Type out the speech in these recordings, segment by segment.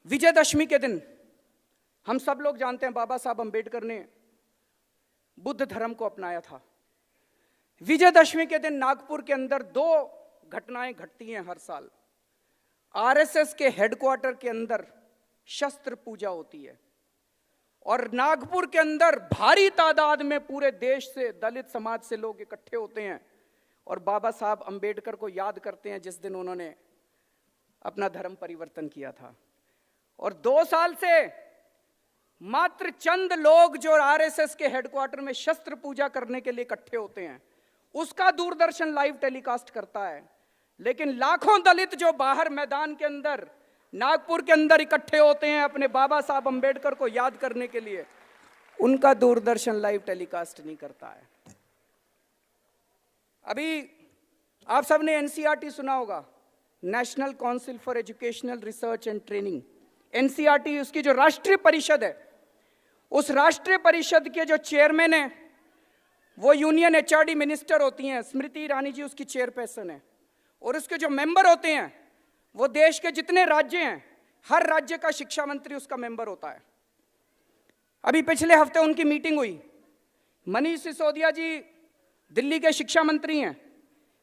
विजयदशमी के दिन हम सब लोग जानते हैं बाबा साहब अंबेडकर ने बुद्ध धर्म को अपनाया था। विजयदशमी के दिन नागपुर के अंदर दो घटनाएं घटती हैं हर साल। आरएसएस के हेडक्वार्टर के अंदर शस्त्र पूजा होती है और नागपुर के अंदर भारी तादाद में पूरे देश से दलित समाज से लोग इकट्ठे होते हैं और बाबा साहब अंबेडकर को याद करते हैं जिस दिन उन्होंने अपना धर्म परिवर्तन किया था। और 2 साल से मात्र चंद लोग जो आरएसएस के हेडक्वार्टर में शस्त्र पूजा करने के लिए इकट्ठे होते हैं उसका दूरदर्शन लाइव टेलीकास्ट करता है, लेकिन लाखों दलित जो बाहर मैदान के अंदर नागपुर के अंदर इकट्ठे होते हैं अपने बाबा साहब अंबेडकर को याद करने के लिए, उनका दूरदर्शन लाइव टेलीकास्ट नहीं करता है। अभी आप सबने एनसीईआरटी सुना होगा, national council for educational research and training. NCERT उसकी जो राष्ट्रीय परिषद है, उस राष्ट्रीय परिषद के जो चेयरमैन है वो यूनियन एचआरडी मिनिस्टर होती हैं, स्मृति ईरानी जी उसकी चेयरपर्सन है। और उसके जो मेंबर होते हैं वो देश के जितने राज्य हैं हर राज्य का शिक्षा मंत्री उसका मेंबर होता है। अभी पिछले हफ्ते उनकी मीटिंग हुई। मनीष सिसोदिया जी दिल्ली के शिक्षा मंत्री हैं,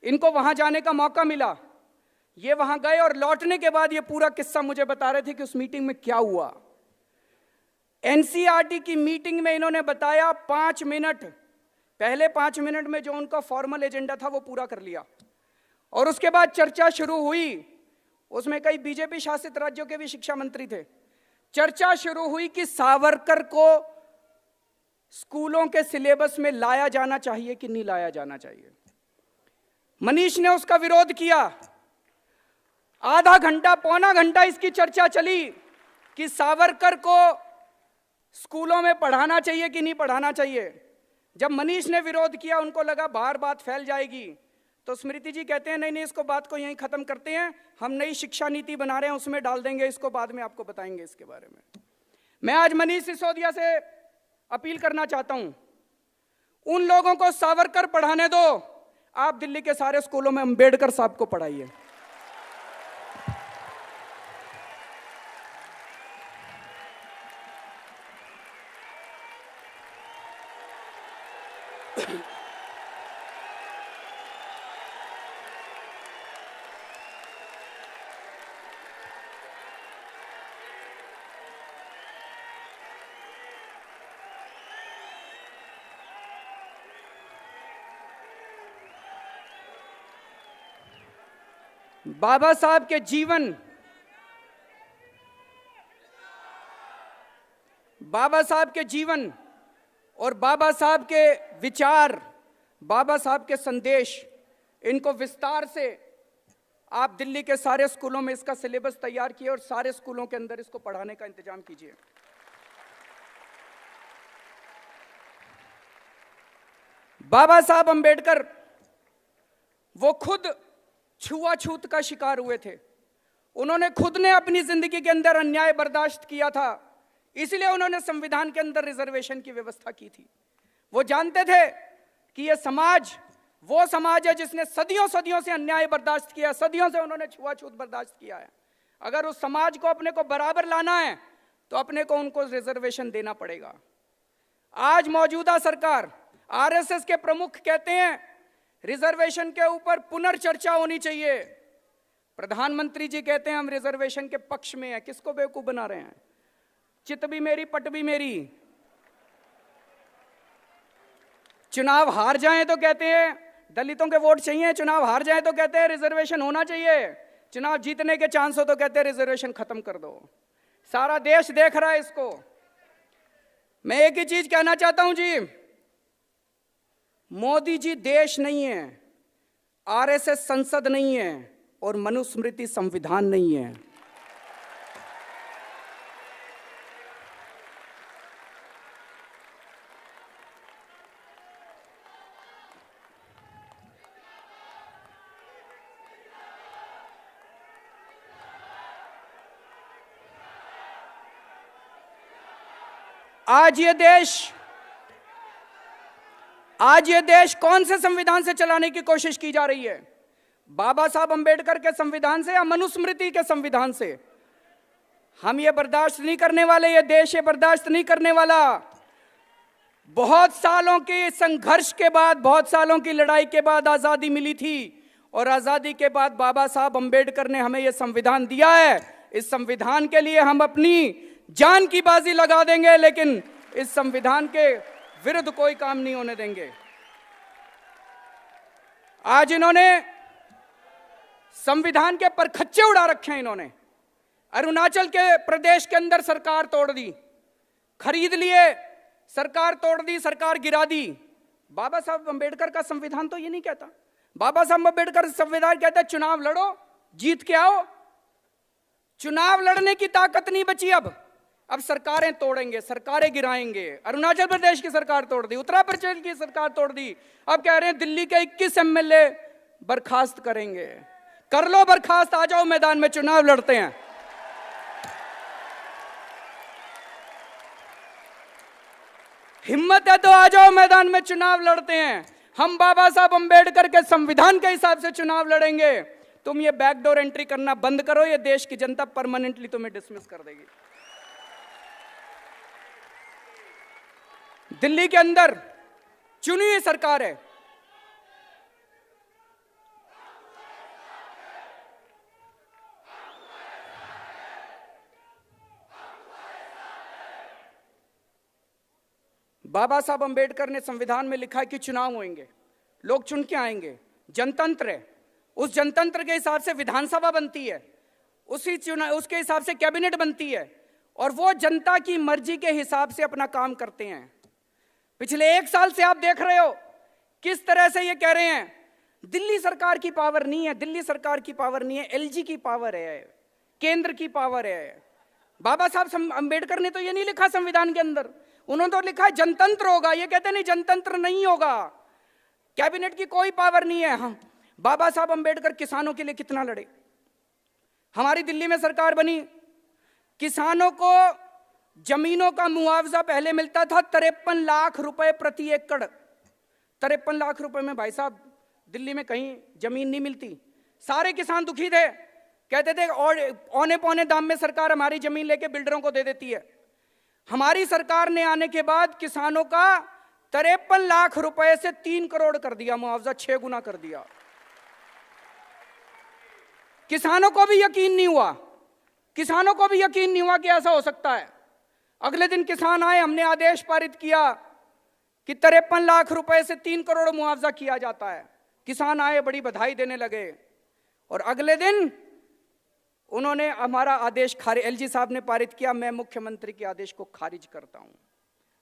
इनको वहां जाने का मौका मिला। ये वहां गए और लौटने के बाद ये पूरा किस्सा मुझे बता रहे थे कि उस मीटिंग में क्या हुआ। एनसीईआरटी की मीटिंग में इन्होंने बताया 5 मिनट, पहले 5 मिनट में जो उनका फॉर्मल एजेंडा था वो पूरा कर लिया और उसके बाद चर्चा शुरू हुई। उसमें कई बीजेपी शासित राज्यों के भी शिक्षा मंत्री थे। चर्चा शुरू हुई कि सावरकर को स्कूलों के सिलेबस में लाया जाना चाहिए कि नहीं लाया जाना चाहिए। मनीष ने उसका विरोध किया। आधा घंटा पौना घंटा इसकी चर्चा चली कि सावरकर को स्कूलों में पढ़ाना चाहिए कि नहीं पढ़ाना चाहिए। जब मनीष ने विरोध किया, उनको लगा बाहर बात फैल जाएगी, तो स्मृति जी कहते हैं नहीं नहीं, इसको बात को यहीं खत्म करते हैं, हम नई शिक्षा नीति बना रहे हैं उसमें डाल देंगे, इसको बाद में आपको बताएंगे इसके बारे में। मैं आज मनीष सिसोदिया से अपील करना चाहता हूं, उन लोगों को सावरकर पढ़ाने दो, आप दिल्ली के सारे स्कूलों में अंबेडकर साहब को पढ़ाइए। बाबा साहब के जीवन, बाबा साहब के जीवन और बाबा साहब के विचार, बाबा साहब के संदेश, इनको विस्तार से आप दिल्ली के सारे स्कूलों में इसका सिलेबस तैयार किए और सारे स्कूलों के अंदर इसको पढ़ाने का इंतजाम कीजिए। बाबा साहब अंबेडकर वो खुद छुआछूत का शिकार हुए थे। उन्होंने खुद ने अपनी जिंदगी के अंदर अन्याय बर्दाश्त किया था, इसलिए उन्होंने संविधान के अंदर रिजर्वेशन की व्यवस्था की थी। वो जानते थे कि ये समाज वो समाज है जिसने सदियों सदियों से अन्याय बर्दाश्त किया, सदियों से उन्होंने छुआछूत बर्दाश्त किया है। अगर उस समाज को अपने को बराबर लाना है तो अपने को उनको रिजर्वेशन देना पड़ेगा। आज मौजूदा सरकार, आरएसएस के प्रमुख कहते हैं रिजर्वेशन के ऊपर पुनर्चर्चा होनी चाहिए। प्रधानमंत्री जी कहते हैं हम रिजर्वेशन के पक्ष में हैं। किसको बेवकूफ बना रहे हैं? चित भी मेरी पट भी मेरी। चुनाव हार जाएं तो कहते हैं दलितों के वोट चाहिए, चुनाव हार जाएं तो कहते हैं रिजर्वेशन होना चाहिए, चुनाव जीतने के चांस हो तो कहते हैं रिजर्वेशन खत्म कर दो। सारा देश देख रहा है इसको। मैं एक ही चीज कहना चाहता हूं जी, मोदी जी देश नहीं है, आरएसएस संसद नहीं है और मनुस्मृति संविधान नहीं है। आज ये देश कौन से संविधान से चलाने की कोशिश की जा रही है? बाबा साहब अंबेडकर के संविधान से या मनुस्मृति के संविधान से? हम ये बर्दाश्त नहीं करने वाले, ये देश ये बर्दाश्त नहीं करने वाला। बहुत सालों के संघर्ष के बाद, बहुत सालों की लड़ाई के बाद आजादी मिली थी, और आजादी के बाद बाबा साहब अंबेडकर ने हमें यह संविधान दिया है। इस संविधान के लिए हम अपनी जान की बाजी लगा देंगे, लेकिन इस संविधान के विरुद्ध कोई काम नहीं होने देंगे। आज इन्होंने संविधान के परखच्चे उड़ा रखे हैं। इन्होंने अरुणाचल के प्रदेश के अंदर सरकार तोड़ दी, खरीद लिए, सरकार तोड़ दी, सरकार गिरा दी। बाबा साहब अंबेडकर का संविधान तो ये नहीं कहता। बाबा साहब अंबेडकर संविधान कहता है चुनाव लड़ो, जीत के आओ। चुनाव लड़ने की ताकत नहीं बची अब सरकारें तोड़ेंगे, सरकारें गिराएंगे। अरुणाचल प्रदेश की सरकार तोड़ दी, उत्तर प्रदेश की सरकार तोड़ दी, अब कह रहे हैं दिल्ली के 21 एमएलए बर्खास्त करेंगे। कर लो बर्खास्त, आ जाओ मैदान में, चुनाव लड़ते हैं। हिम्मत है तो आ जाओ मैदान में, चुनाव लड़ते हैं। हम बाबा साहब अंबेडकर के संविधान के हिसाब से चुनाव लड़ेंगे। तुम ये बैकडोर एंट्री करना बंद करो, ये देश की जनता परमानेंटली तुम्हें डिसमिस कर देगी। दिल्ली के अंदर चुनी हुई सरकार है। बाबा साहब अंबेडकर ने संविधान में लिखा है कि चुनाव होंगे, लोग चुन के आएंगे, जनतंत्र है। उस जनतंत्र के हिसाब से विधानसभा बनती है, उसके हिसाब से कैबिनेट बनती है, और वो जनता की मर्जी के हिसाब से अपना काम करते हैं। पिछले 1 साल से आप देख रहे हो किस तरह से ये कह रहे हैं दिल्ली सरकार की पावर नहीं है, दिल्ली सरकार की पावर नहीं है, एलजी की पावर है, केंद्र की पावर है। बाबा साहब अंबेडकर ने तो ये नहीं लिखा संविधान के अंदर, उन्होंने तो लिखा है जनतंत्र होगा। ये कहते नहीं, जनतंत्र नहीं होगा, कैबिनेट की कोई पावर नहीं है। हाँ, बाबा साहब अंबेडकर किसानों के लिए कितना लड़े। हमारी दिल्ली में सरकार बनी, किसानों को जमीनों का मुआवजा पहले मिलता था 53 लाख रुपए प्रति एकड़। 53 लाख रुपए में भाई साहब दिल्ली में कहीं जमीन नहीं मिलती। सारे किसान दुखी थे, कहते थे और औने पौने दाम में सरकार हमारी जमीन लेके बिल्डरों को दे देती है। हमारी सरकार ने आने के बाद किसानों का 53 लाख रुपए से 3 करोड़ कर दिया मुआवजा, 6 गुना कर दिया। किसानों को भी यकीन नहीं हुआ, किसानों को भी यकीन नहीं हुआ कि ऐसा हो सकता है। अगले दिन किसान आए, हमने आदेश पारित किया कि 53 लाख रुपए से 3 करोड़ मुआवजा किया जाता है। किसान आए, बड़ी बधाई देने लगे, और अगले दिन उन्होंने हमारा आदेश खारिज, एलजी साहब ने पारित किया, मैं मुख्यमंत्री के आदेश को खारिज करता हूं।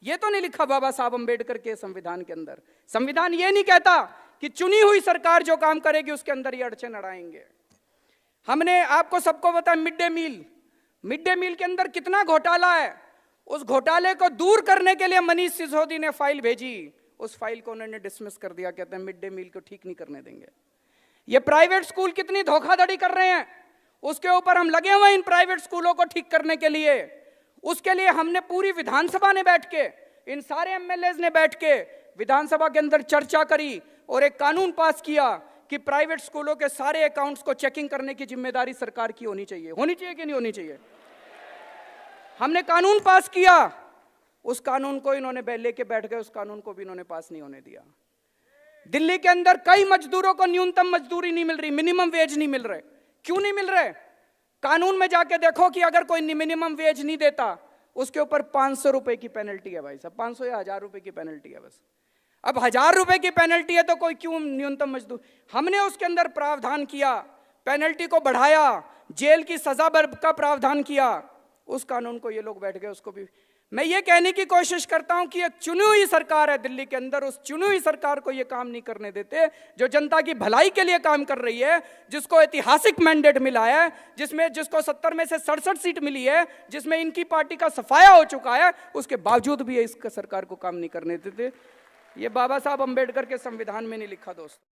यह तो नहीं लिखा बाबा साहब अंबेडकर के संविधान के अंदर। संविधान यह नहीं कहता कि चुनी हुई सरकार जो काम करेगी उसके अंदर ये अड़चन अड़ाएंगे। हमने आपको सबको बताया मिड डे मील के अंदर कितना घोटाला है। उस घोटाले को दूर करने के लिए मनीष सिसोदिया ने फाइल भेजी, उस फाइल को उन्होंने डिसमिस कर दिया, कहते हैं मिड डे मील को ठीक नहीं करने देंगे। ये प्राइवेट स्कूल कितनी धोखाधड़ी कर रहे हैं, उसके ऊपर हम लगे हुए हैं इन प्राइवेट स्कूलों को ठीक करने के लिए। उसके लिए हमने पूरी विधानसभा ने बैठ के, इन सारे एमएलए ने बैठ के विधानसभा के अंदर चर्चा करी और एक कानून पास किया कि प्राइवेट स्कूलों के सारे अकाउंट्स को चेकिंग करने की जिम्मेदारी सरकार की होनी चाहिए। होनी चाहिए कि नहीं होनी चाहिए? हमने कानून पास किया, उस कानून को इन्होंने लेके बैठ गए, उस कानून को भी इन्होंने पास नहीं होने दिया। दिल्ली के अंदर कई मजदूरों को न्यूनतम मजदूरी नहीं मिल रही, मिनिमम वेज नहीं मिल रहे। क्यों नहीं मिल रहे? कानून में जाके देखो कि अगर कोई मिनिमम वेज नहीं देता उसके ऊपर 500 रुपए की पेनल्टी है। भाई साहब 500 या 1000 रुपए की पेनल्टी है बस। अब 1000 रुपए की पेनल्टी है तो कोई क्यों न्यूनतम मजदूर? हमने उसके अंदर प्रावधान किया, पेनल्टी को बढ़ाया, जेल की सजा का प्रावधान किया। उस कानून को ये लोग बैठ गए, उसको भी। मैं ये कहने की कोशिश करता हूं कि एक चुनी हुई सरकार है दिल्ली के अंदर, उस चुनी हुई सरकार को ये काम नहीं करने देते जो जनता की भलाई के लिए काम कर रही है, जिसको ऐतिहासिक मैंडेट मिला है, जिसको 70 में से 67 सीट मिली है, जिसमें इनकी पार्टी का सफाया हो चुका है, उसके बावजूद भी इस सरकार को काम नहीं करने देते। ये बाबा साहब अंबेडकर के संविधान में नहीं लिखा दोस्तों।